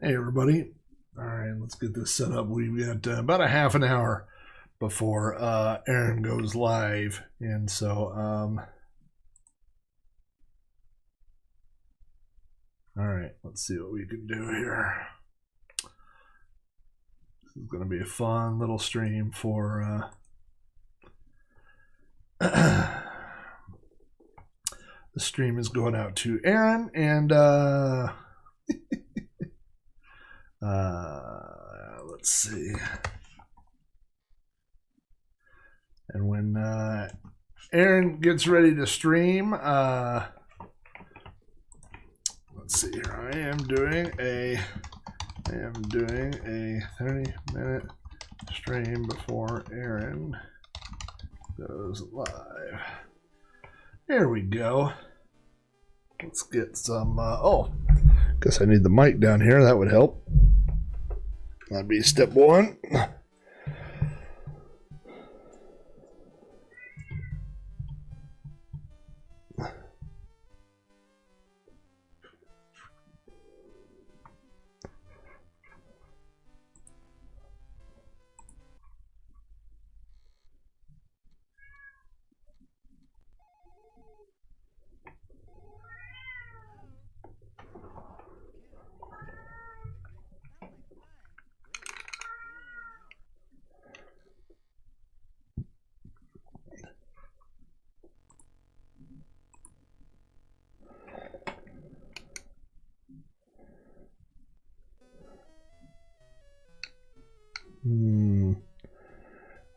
Hey everybody. All right, let's get this set up. We've got about a half an hour before Aaron goes live, and so all right, let's see what we can do here. This is going to be a fun little stream for the stream is going out to Aaron and let's see. And when Aaron gets ready to stream, let's see here. I am doing a 30-minute stream before Aaron goes live. Here we go. Let's get some. Oh, guess I need the mic down here. That would help. That'd be step one.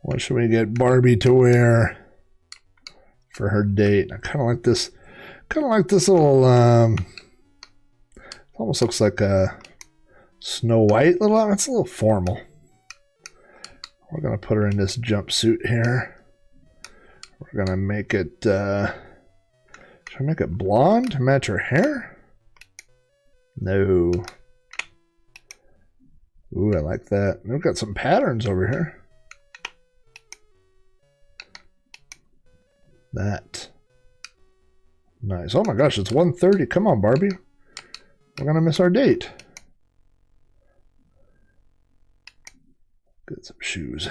What should we get Barbie to wear for her date? I kind of like this. Little. It almost looks like a Snow White little. It's a little formal. We're gonna put her in this jumpsuit here. We're gonna make it. Should I make it blonde to match her hair? No. Ooh, I like that. We've got some patterns over here. That. Nice. Oh my gosh, it's 1:30. Come on, Barbie. We're going to miss our date. Get some shoes.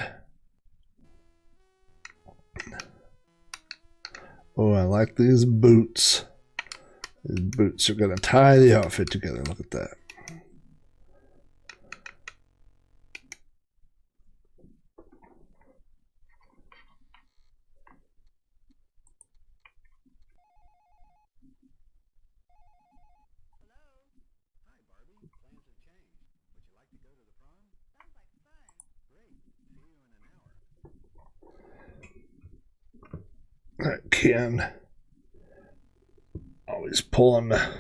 Oh, I like these boots. These boots are going to tie the outfit together. Look at that. Ken always pulling. Let's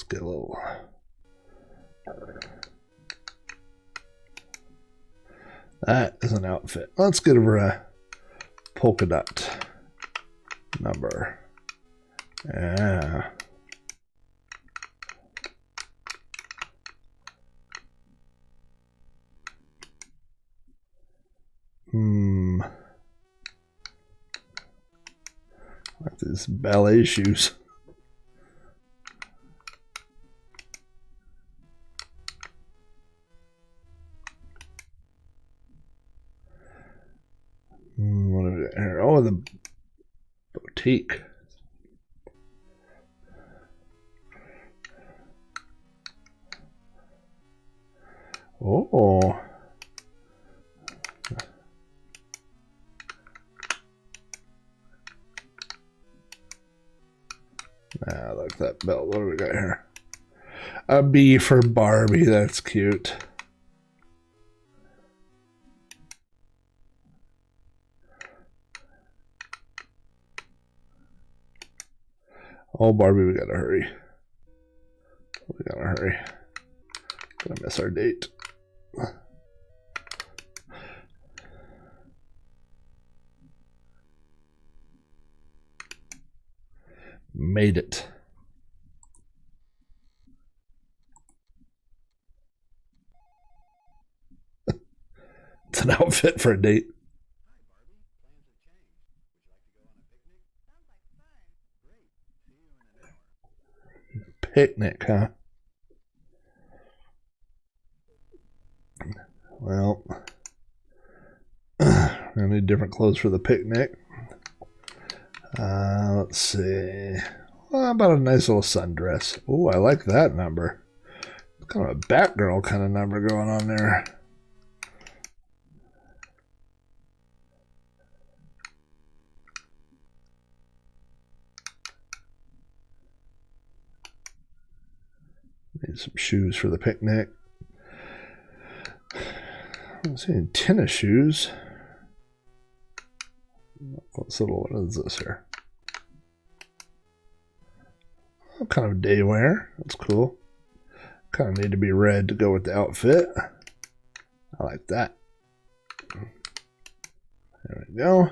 get a little. That is an outfit. Let's get over a polka dot number. Yeah. Like these ballet shoes. What have we got here? Oh, the boutique. Oh. I like that belt. What do we got here? A B for Barbie. That's cute. Oh, Barbie, we gotta hurry. We gotta hurry. Gonna miss our date. Made it. It's an outfit for a date. picnic, huh? Well, I need different clothes for the picnic. Let's see. Well, how about a nice little sundress? Oh, I like that number. It's kind of a Batgirl kind of number going on there. Need some shoes for the picnic. I'm seeing tennis shoes. What is this here? Oh, kind of day wear. That's cool. Kind of need to be red to go with the outfit. I like that. There we go.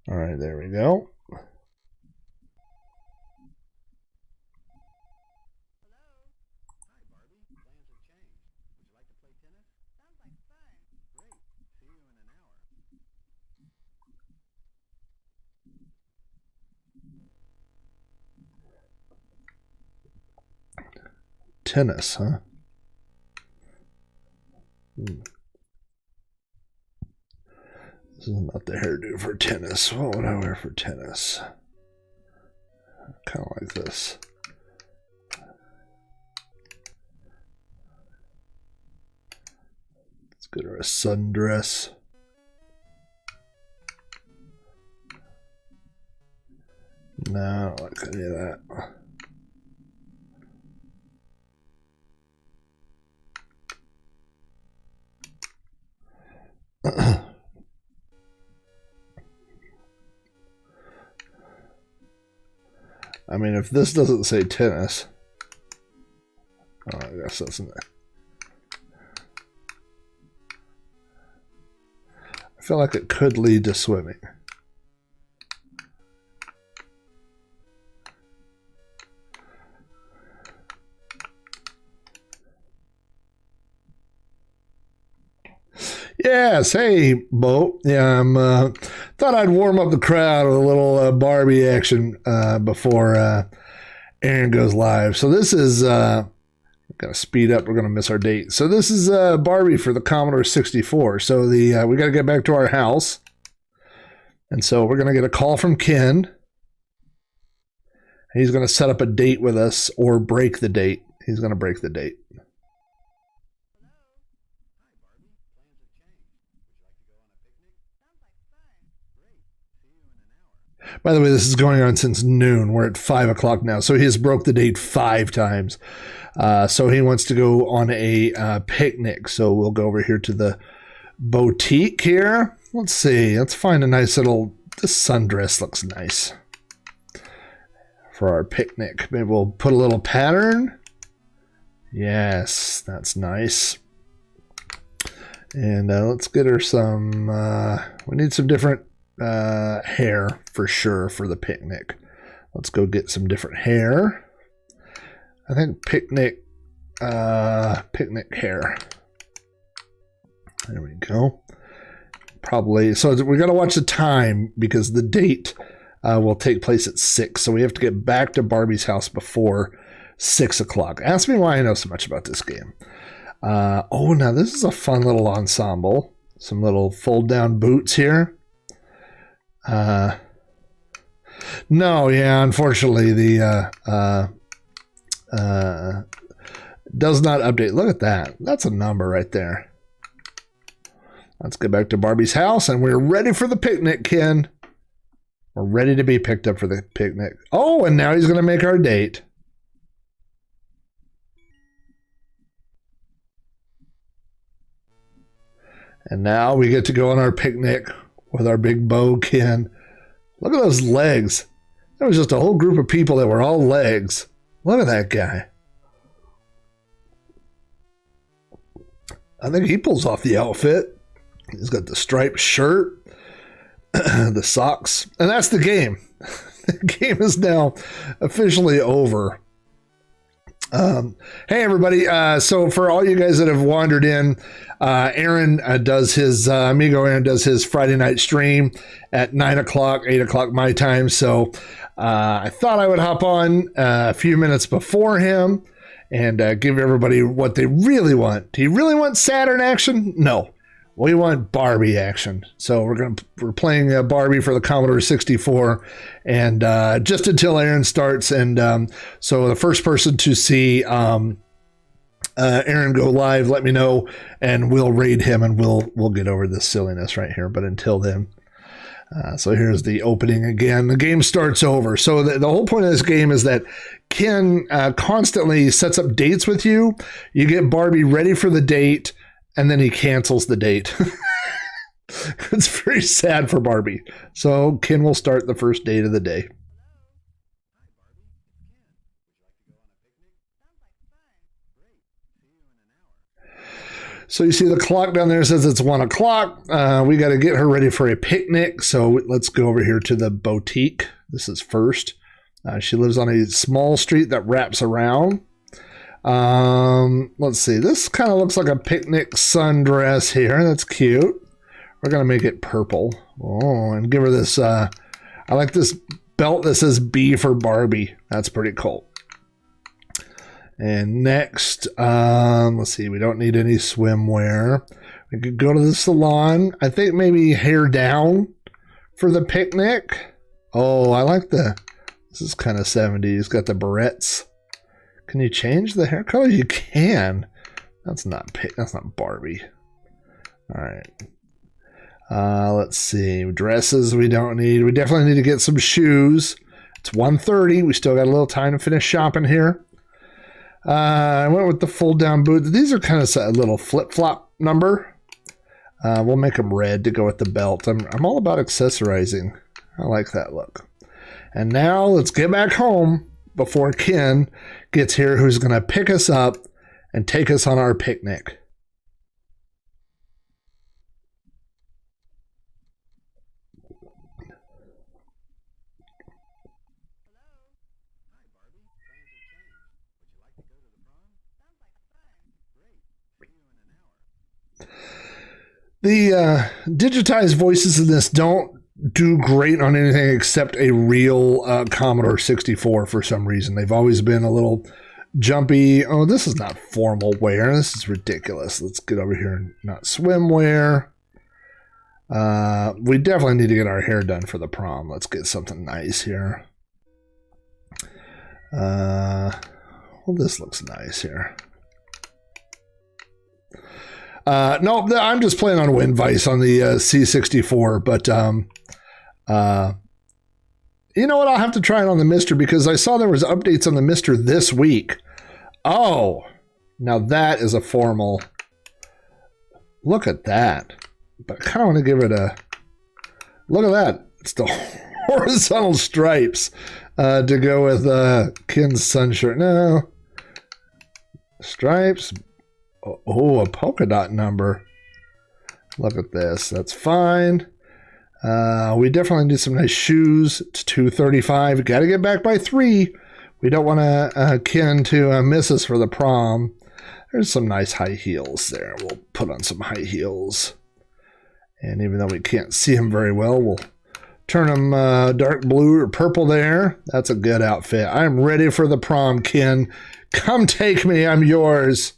All right, there we go. Tennis, huh? This is not the hairdo for tennis. What would I wear for tennis? Kind of like this. Let's get her a sundress. No, I don't like any of that. I mean, if this doesn't say tennis, oh, I guess that's in there. I feel like it could lead to swimming. Yes, hey, Bo. Yeah, thought I'd warm up the crowd with a little Barbie action before Aaron goes live. So this is, gotta speed up, we're gonna miss our date. So this is Barbie for the Commodore 64. So the we gotta get back to our house. And so we're gonna get a call from Ken. He's gonna set up a date with us or break the date. He's gonna break the date. By the way, this is going on since noon. We're at 5 o'clock now. So he has broke the date 5 times. So he wants to go on a picnic. So we'll go over here to the boutique here. Let's see. Let's find a nice little... This sundress looks nice for our picnic. Maybe we'll put a little pattern. Yes, that's nice. And let's get her some... we need some different... hair for sure for the picnic. Let's go get some different hair. I think picnic hair. There we go. Probably, so we got to watch the time because the date will take place at 6, so we have to get back to Barbie's house before 6 o'clock. Ask me why I know so much about this game. Oh, now this is a fun little ensemble. Some little fold down boots here. No, yeah, unfortunately the does not update. Look at that. That's a number right there. Let's get back to Barbie's house and we're ready for the picnic, Ken. We're ready to be picked up for the picnic. Oh, and now he's going to make our date. And now we get to go on our picnic with our big beau, Ken. Look at those legs. There was just a whole group of people that were all legs. Look at that guy. I think he pulls off the outfit. He's got the striped shirt, the socks, and that's the game. The game is now officially over. Hey everybody, so for all you guys that have wandered in, Aaron does his amigo Aaron does his Friday night stream at 9 o'clock, 8 o'clock my time, so I thought I would hop on a few minutes before him and give everybody what they really want. Do you really want Saturn action? No, we want Barbie action. So we're playing Barbie for the Commodore 64, and just until Aaron starts. And so the first person to see Aaron go live, let me know, and we'll raid him, and we'll get over this silliness right here. But until then, so here's the opening again. The game starts over. So the whole point of this game is that Ken constantly sets up dates with you. You get Barbie ready for the date, and then he cancels the date. It's very sad for Barbie. So Ken will start the first date of the day. So you see the clock down there says it's 1 o'clock. We got to get her ready for a picnic. So let's go over here to the boutique. This is first. She lives on a small street that wraps around. Let's see. This kind of looks like a picnic sundress here. That's cute. We're going to make it purple. Oh, and give her this. I like this belt that says B for Barbie. That's pretty cool. And next, let's see. We don't need any swimwear. We could go to the salon. I think maybe hair down for the picnic. Oh, I like this is kind of 70s. Got the barrettes. Can you change the hair color? You can. That's not Barbie. All right. Let's see. Dresses we don't need. We definitely need to get some shoes. It's 1:30. We still got a little time to finish shopping here. I went with the fold down boots. These are kind of a little flip flop number. We'll make them red to go with the belt. I'm all about accessorizing. I like that look. And now let's get back home before Ken gets here, who's going to pick us up and take us on our picnic. The digitized voices in this don't do great on anything except a real Commodore 64 for some reason. They've always been a little jumpy. Oh, this is not formal wear. This is ridiculous. Let's get over here and not swimwear. We definitely need to get our hair done for the prom. Let's get something nice here. Well, this looks nice here. No, I'm just playing on WinVice on the C64, but you know what? I'll have to try it on the Mister because I saw there was updates on the Mister this week. Oh, now that is a formal. Look at that. But I kind of want to give it a look at that. It's the horizontal stripes to go with Ken's sun shirt. No stripes. Oh, a polka dot number. Look at this. That's fine. We definitely need some nice shoes. It's 2:35. Got to get back by 3. We don't want Ken to miss us for the prom. There's some nice high heels there. We'll put on some high heels. And even though we can't see him very well, we'll turn him dark blue or purple there. That's a good outfit. I'm ready for the prom, Ken. Come take me. I'm yours.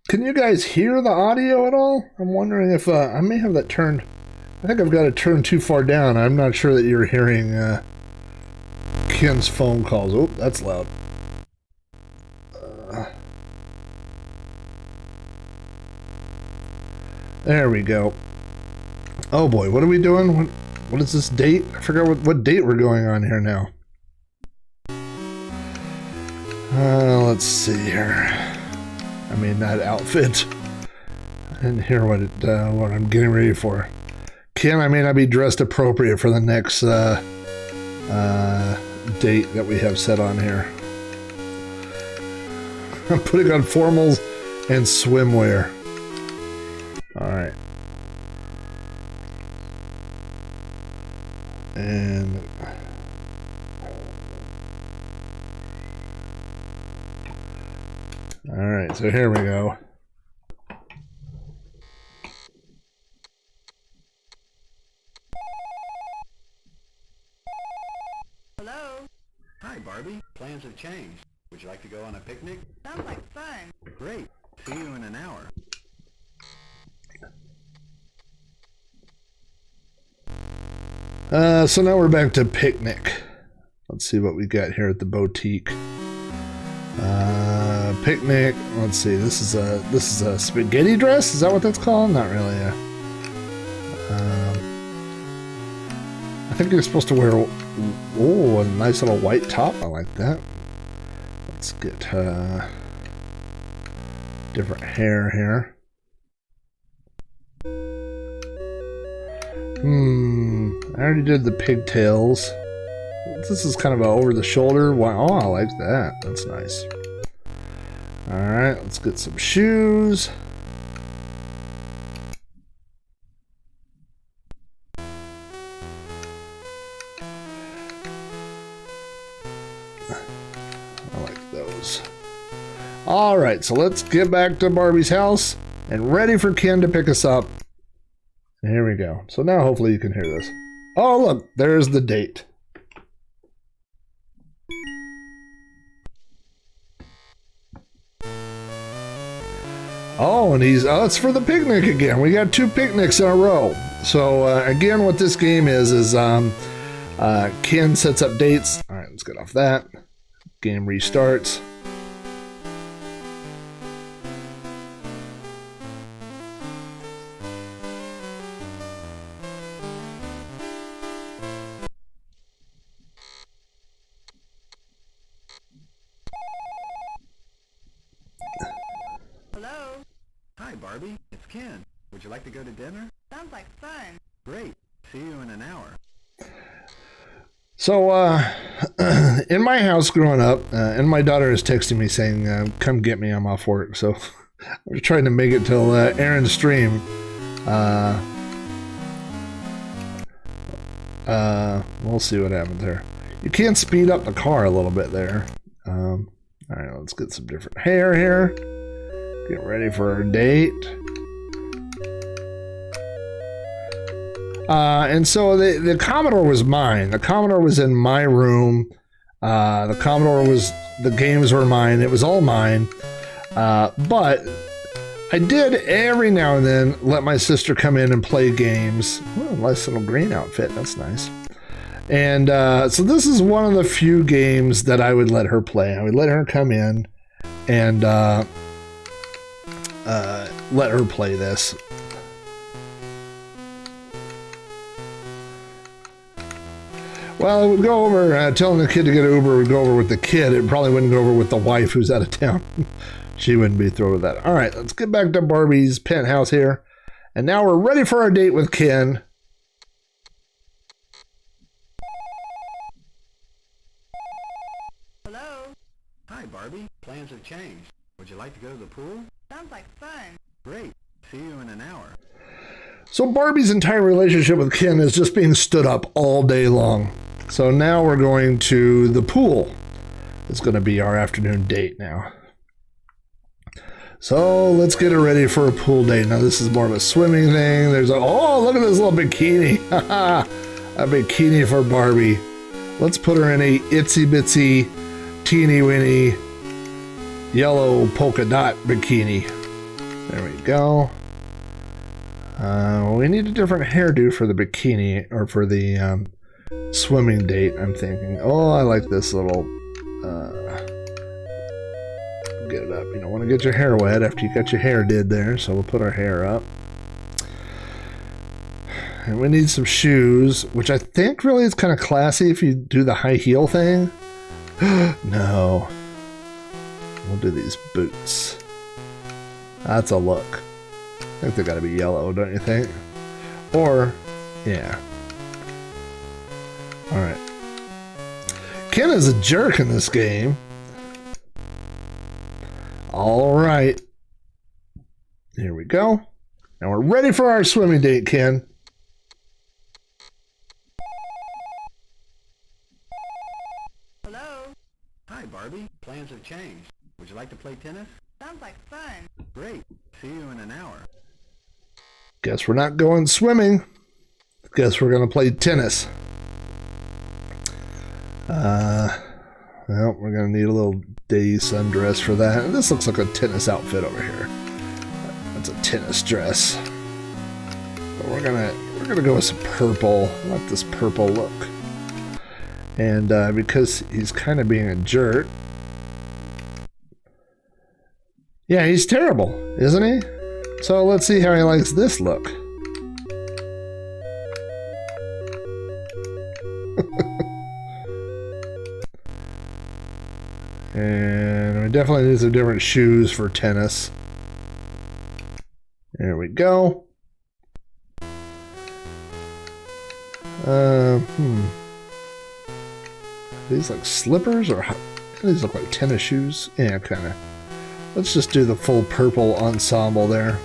Can you guys hear the audio at all? I'm wondering if I may have that turned. I think I've got it turned too far down. I'm not sure that you're hearing Ken's phone calls. Oh, that's loud. There we go. Oh boy, what are we doing? What is this date? I forgot what date we're going on here now. Let's see here. I mean, that outfit. I didn't hear what I'm getting ready for. Ken, I may not be dressed appropriate for the next date that we have set on here. I'm putting on formals and swimwear. Alright. And... Alright, so here we go. Hello? Hi, Barbie. Plans have changed. Would you like to go on a picnic? Sounds like fun. Great. See you in an hour. So now we're back to picnic. Let's see what we got here at the boutique. Picnic. Let's see. This is a spaghetti dress. Is that what that's called? Not really. I think you're supposed to wear a nice little white top. I like that. Let's get different hair here. I already did the pigtails. This is kind of a over the shoulder. Wow, oh, I like that. That's nice. Alright, let's get some shoes. I like those. Alright, so let's get back to Barbie's house and ready for Ken to pick us up. And here we go. So now hopefully you can hear this. Oh, look, there's the date. Oh, and it's for the picnic again. We got 2 picnics in a row. So again, what this game is Ken sets up dates. All right, let's get off that. Game restarts. Barbie, it's Ken. Would you like to go to dinner? Sounds like fun. Great. See you in an hour. So, in my house growing up, and my daughter is texting me saying, come get me, I'm off work. So, we're trying to make it till Aaron's stream. We'll see what happens there. You can speed up the car a little bit there. All right, let's get some different hair here. Get ready for our date. And so the Commodore was mine. The Commodore was in my room. The games were mine. It was all mine. But I did every now and then let my sister come in and play games. Oh, nice little green outfit. That's nice. And so this is one of the few games that I would let her play. I would let her come in and let her play this. Well, it would go over, telling the kid to get an Uber would go over with the kid. It probably wouldn't go over with the wife who's out of town. She wouldn't be thrilled with that. All right, let's get back to Barbie's penthouse here. And now we're ready for our date with Ken. Hello? Hi, Barbie. Plans have changed. Would you like to go to the pool? Sounds like fun. Great. See you in an hour. So Barbie's entire relationship with Ken is just being stood up all day long. So now we're going to the pool. It's going to be our afternoon date now. So let's get her ready for a pool date. Now this is more of a swimming thing. Oh, look at this little bikini. A bikini for Barbie. Let's put her in a itsy bitsy, teeny weeny, yellow polka dot bikini. There we go. We need a different hairdo for the bikini, or for the swimming date, I'm thinking. Oh, I like this little, get it up. You don't want to get your hair wet after you got your hair did there, so we'll put our hair up. And we need some shoes, which I think really is kind of classy if you do the high heel thing. No. We'll do these boots. That's a look. I think they gotta be yellow, don't you think? Or, yeah. Alright. Ken is a jerk in this game. go. And we're ready for our swimming date, Ken. Hello? Hi, Barbie. Plans have changed. Would you like to play tennis? Sounds like fun. Great. See you in an hour. Guess we're not going swimming. Guess we're going to play tennis. Well, we're going to need a little day sundress for that. And this looks like a tennis outfit over here. That's a tennis dress. But we're gonna go with some purple. I like this purple look. And because he's kind of being a jerk. Yeah, he's terrible, isn't he? So let's see how he likes this look. And we definitely need some different shoes for tennis. There we go. These like slippers or these look like tennis shoes? Yeah, kind of. Let's just do the full purple ensemble there.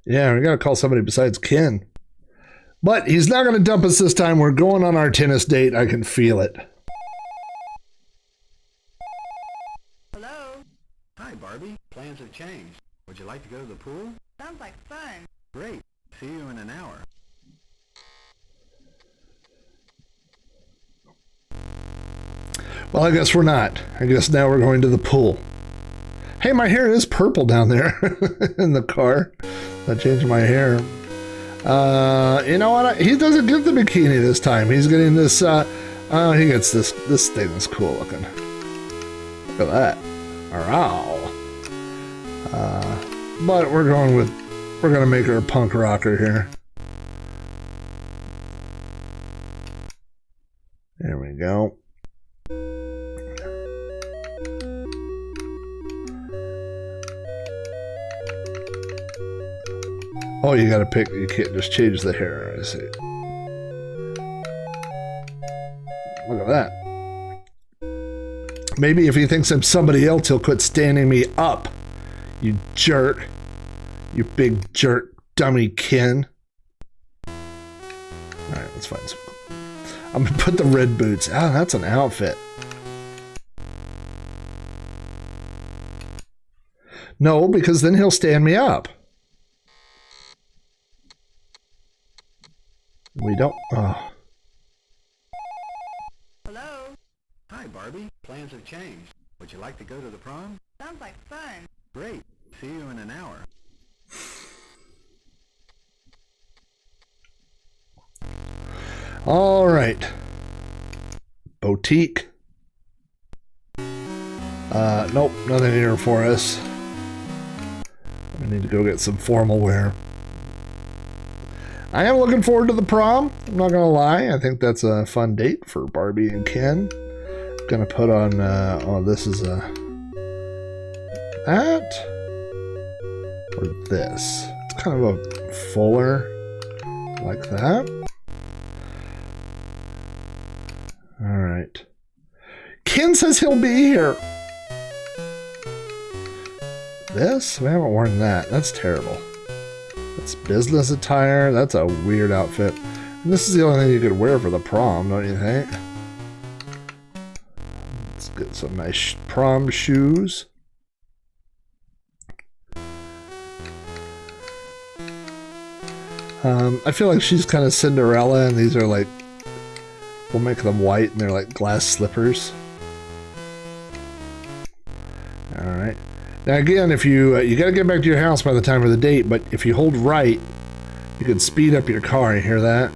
Yeah, we gotta call somebody besides Ken. But he's not gonna dump us this time. We're going on our tennis date. I can feel it. Hello? Hi, Barbie. Plans have changed. Would you like to go to the pool? Sounds like fun. Great. See you in an hour. Well, I guess we're not. I guess now we're going to the pool. Hey, my hair is purple down there in the car. I changed my hair. You know what? He doesn't get the bikini this time. He's getting this, he gets this thing that's cool looking. Look at that. Wow. But we're gonna make her a punk rocker here. There we go. Oh, you gotta pick, you can't just change the hair, I see. Look at that. Maybe if he thinks I'm somebody else, he'll quit standing me up. You jerk. You big jerk, dummy Ken. Alright, let's find some. I'm gonna put the red boots. Ah, that's an outfit. No, because then he'll stand me up. We don't. Oh. Hello? Hi, Barbie. Plans have changed. Would you like to go to the prom? Sounds like fun. Great. See you in an hour. All right. Boutique. Nope, nothing here for us. I need to go get some formal wear. I am looking forward to the prom. I'm not gonna lie. I think that's a fun date for Barbie and Ken. Gonna put on. Oh, this is a that or this. It's kind of a fuller like that. All right. Ken says he'll be here. This? We haven't worn that. That's terrible. That's business attire. That's a weird outfit. And this is the only thing you could wear for the prom, don't you think? Let's get some nice prom shoes. I feel like she's kind of Cinderella, and these are like, we'll make them white, and they're like glass slippers. All right. Now again, if you got to get back to your house by the time of the date, but if you hold right, you can speed up your car. You hear that?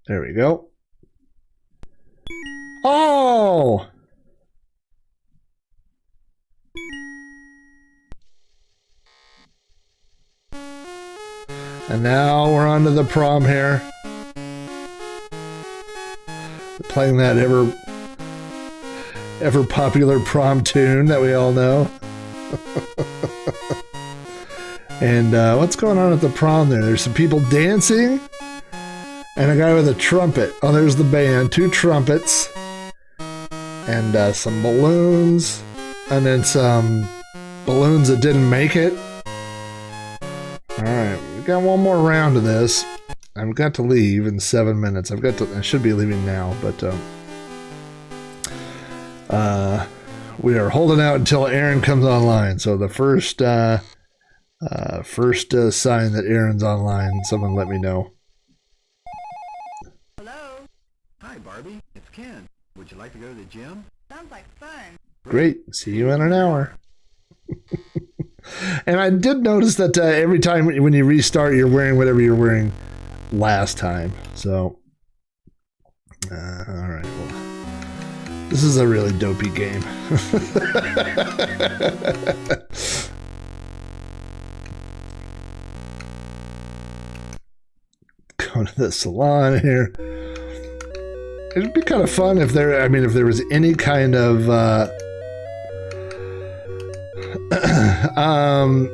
There we go. Oh! And now we're on to the prom here. Playing that ever popular prom tune that we all know. And what's going on at the prom there? There's some people dancing. And a guy with a trumpet. Oh, there's the band. 2 trumpets. And some balloons. And then some balloons that didn't make it. Alright, we got one more round of this. I've got to leave in 7 minutes. I should be leaving now, but we are holding out until Aaron comes online. So the first sign that Aaron's online, someone let me know. Hello. Hi, Barbie. It's Ken. Would you like to go to the gym? Sounds like fun. Great. See you in an hour. And I did notice that every time when you restart, you're wearing whatever you're wearing last time. So, all right. Well, this is a really dopey game. Going to the salon here. It'd be kind of fun if there was any kind of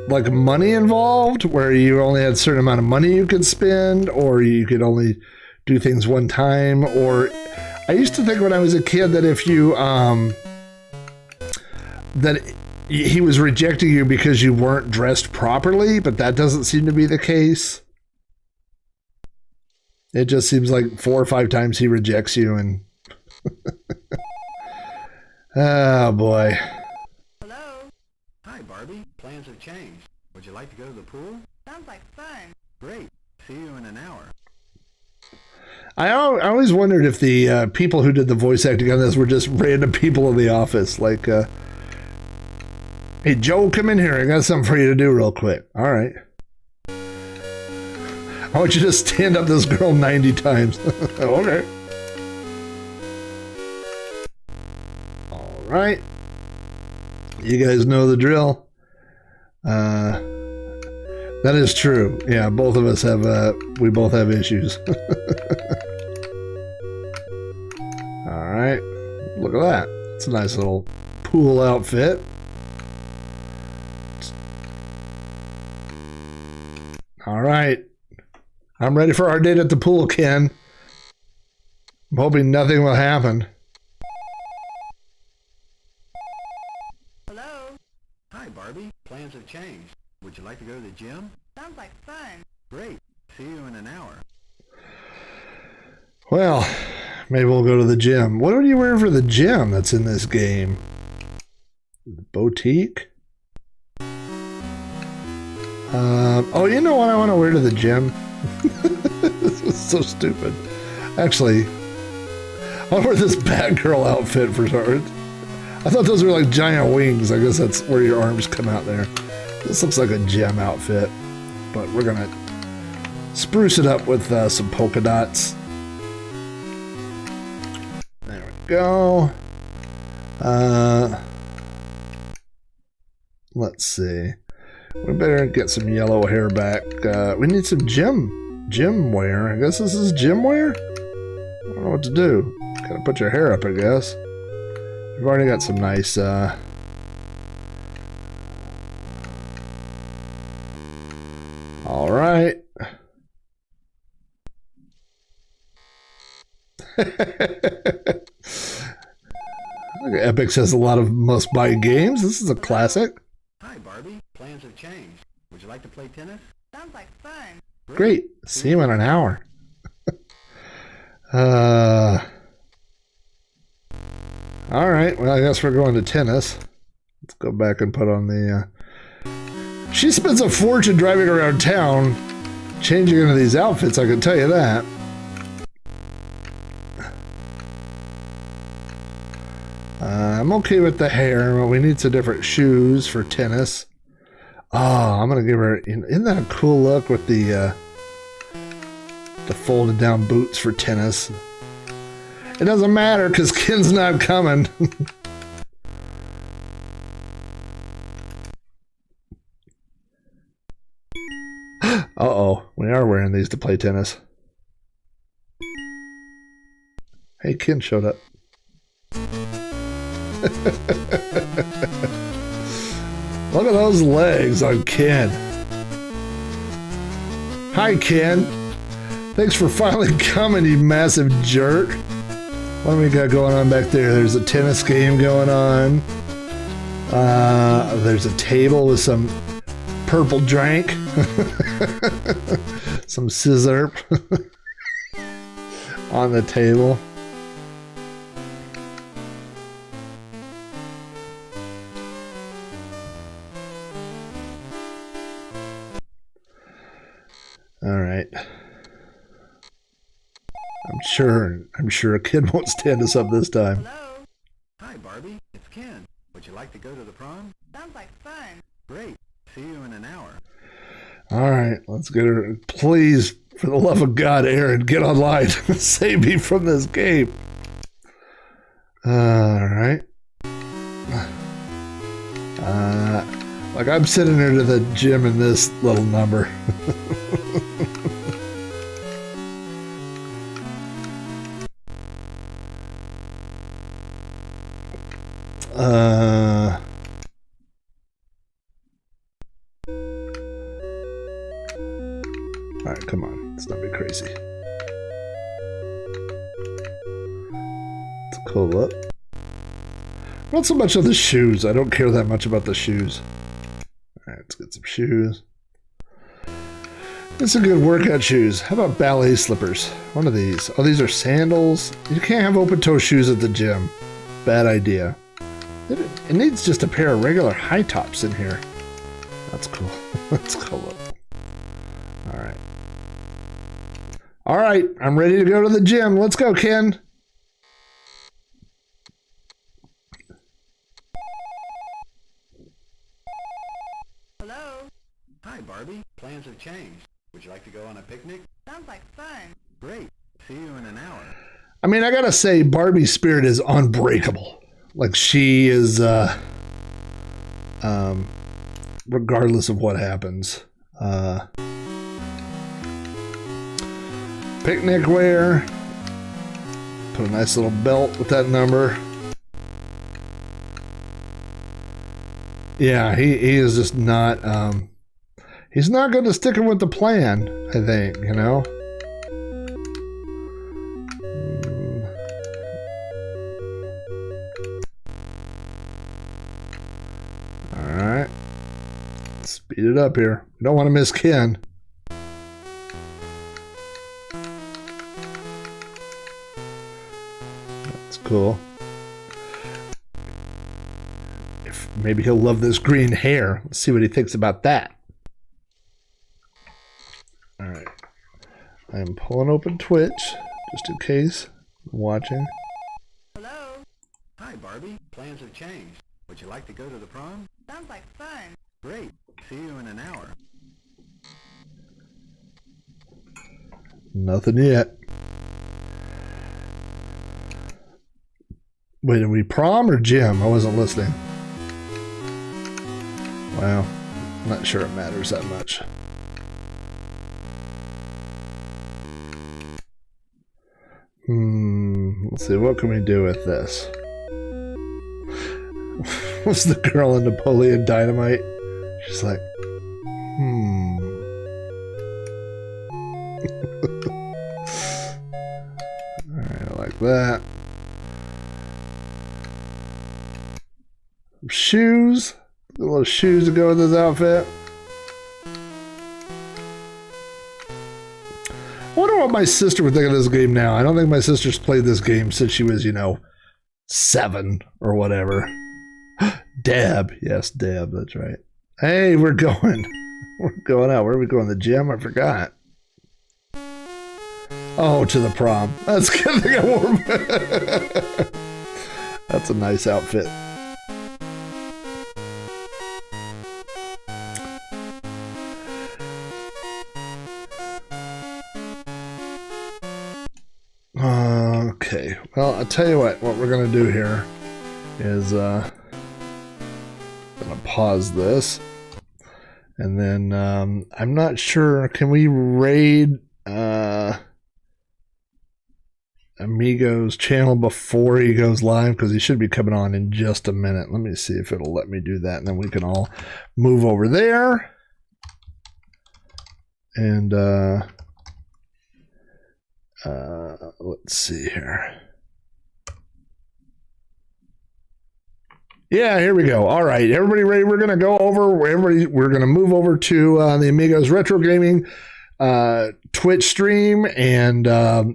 like money involved, where you only had a certain amount of money you could spend, or you could only do things one time. Or I used to think when I was a kid that if you that he was rejecting you because you weren't dressed properly, but that doesn't seem to be the case. It just seems like 4 or 5 times he rejects you, and oh boy. Hello. Hi, Barbie. Plans have changed. Would you like to go to the pool? Sounds like fun. Great. See you in an hour. I always wondered if the people who did the voice acting on this were just random people in the office. Like, hey, Joe, come in here. I got something for you to do real quick. All right. I want you to stand up this girl 90 times. Okay. All right. You guys know the drill. That is true. Yeah, both of us have, we both have issues. All right. Look at that. It's a nice little pool outfit. All right. I'm ready for our date at the pool, Ken. I'm hoping nothing will happen. Hello. Hi, Barbie. Plans have changed. Would you like to go to the gym? Sounds like fun. Great. See you in an hour. Well, maybe we'll go to the gym. What are you wearing for the gym that's in this game? Boutique? Oh, you know what I want to wear to the gym? This is so stupid. Actually, I wear this Batgirl outfit for sure. I thought those were like giant wings. I guess that's where your arms come out there. This looks like a gem outfit, but we're gonna spruce it up with some polka dots. There we go. Let's see. We better get some yellow hair back. We need some gym wear. I guess this is gym wear? I don't know what to do. Gotta put your hair up, I guess. We've already got some nice, Alright. Epyx has a lot of must-buy games. This is a classic. Hi, Barbie. Plans have changed. Would you like to play tennis? Sounds like fun. Great. See you in an hour. Alright, well, I guess we're going to tennis. Let's go back and put on the... She spends a fortune driving around town, changing into these outfits, I can tell you that. I'm okay with the hair, but we need some different shoes for tennis. Oh, I'm gonna give her... Isn't that a cool look with the folded down boots for tennis? It doesn't matter because Ken's not coming. Uh-oh, we are wearing these to play tennis. Hey, Ken showed up. Look at those legs on Ken. Hi, Ken. Thanks for finally coming, you massive jerk. What do we got going on back there? There's a tennis game going on. There's a table with some purple drink. Some scissor on the table. All right. I'm sure a kid won't stand us up this time. Hello? Hi, Barbie. It's Ken. Would you like to go to the prom? Sounds like fun. Great. See you in an hour. All right, let's get her. Please, for the love of God, Aaron, get online. Save me from this game. All right. Like I'm sending her to the gym in this little number. All right, come on. Let's not be crazy. It's a cool look. Not so much of the shoes. I don't care that much about the shoes. All right, let's get some shoes. It's a good workout shoes. How about ballet slippers? One of these. Oh, these are sandals. You can't have open-toe shoes at the gym. Bad idea. It needs just a pair of regular high tops in here. That's cool. That's cool. All right. All right, I'm ready to go to the gym. Let's go, Ken. Hello? Hi, Barbie. Plans have changed. Would you like to go on a picnic? Sounds like fun. Great. See you in an hour. I mean, I gotta say, Barbie's spirit is unbreakable. Like, she is, regardless of what happens. Picnic wear. Put a nice little belt with that number. Yeah, he is just not, he's not going to stick with the plan, I think, you know? Alright. Speed it up here. We don't want to miss Ken. That's cool. Maybe he'll love this green hair. Let's see what he thinks about that. All right. I am pulling open Twitch, just in case I'm watching. Hello? Hi, Barbie. Plans have changed. Would you like to go to the prom? Sounds like fun. Great. See you in an hour. Nothing yet. Wait, are we prom or gym? I wasn't listening. Well, I'm not sure it matters that much. Let's see, what can we do with this? Was the girl in Napoleon Dynamite? She's like, Alright, I like that. Some shoes. A little shoes to go with this outfit. I wonder what my sister would think of this game now. I don't think my sister's played this game since she was, 7 or whatever. Deb. Yes, Deb, that's right. Hey, we're going. We're going out. Where are we going? The gym? I forgot. Oh, to the prom. That's good. They got warm. That's a nice outfit. Okay, well, I'll tell you what we're going to do here is I'm going to pause this, and then I'm not sure, can we raid Amigo's channel before he goes live? Because he should be coming on in just a minute. Let me see if it'll let me do that, and then we can all move over there. And Let's see here. Yeah, here we go. All right, everybody ready? We're going to go over. We're going to move over to the Amigos Retro Gaming Twitch stream, and Aaron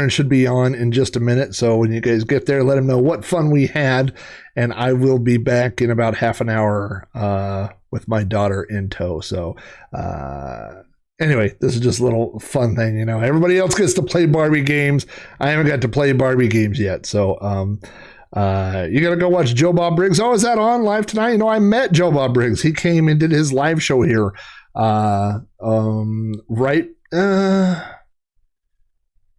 should be on in just a minute. So when you guys get there, let him know what fun we had, and I will be back in about half an hour with my daughter in tow. So anyway, this is just a little fun thing, you know. Everybody else gets to play Barbie games. I haven't got to play Barbie games yet. So you got to go watch Joe Bob Briggs. Oh, is that on live tonight? You know, I met Joe Bob Briggs. He came and did his live show here.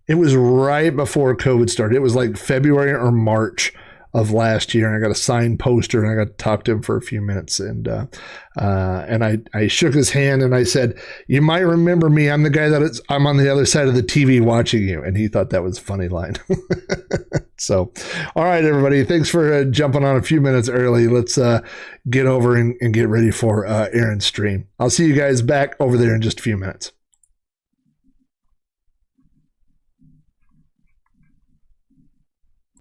It was right before COVID started. It was like February or March of last year, and I got a signed poster, and I got to talk to him for a few minutes, and I shook his hand, and I said, "You might remember me. I'm the guy I'm on the other side of the TV watching you," and he thought that was a funny line. So, all right, everybody, thanks for jumping on a few minutes early. Let's get over and get ready for Aaron's stream. I'll see you guys back over there in just a few minutes.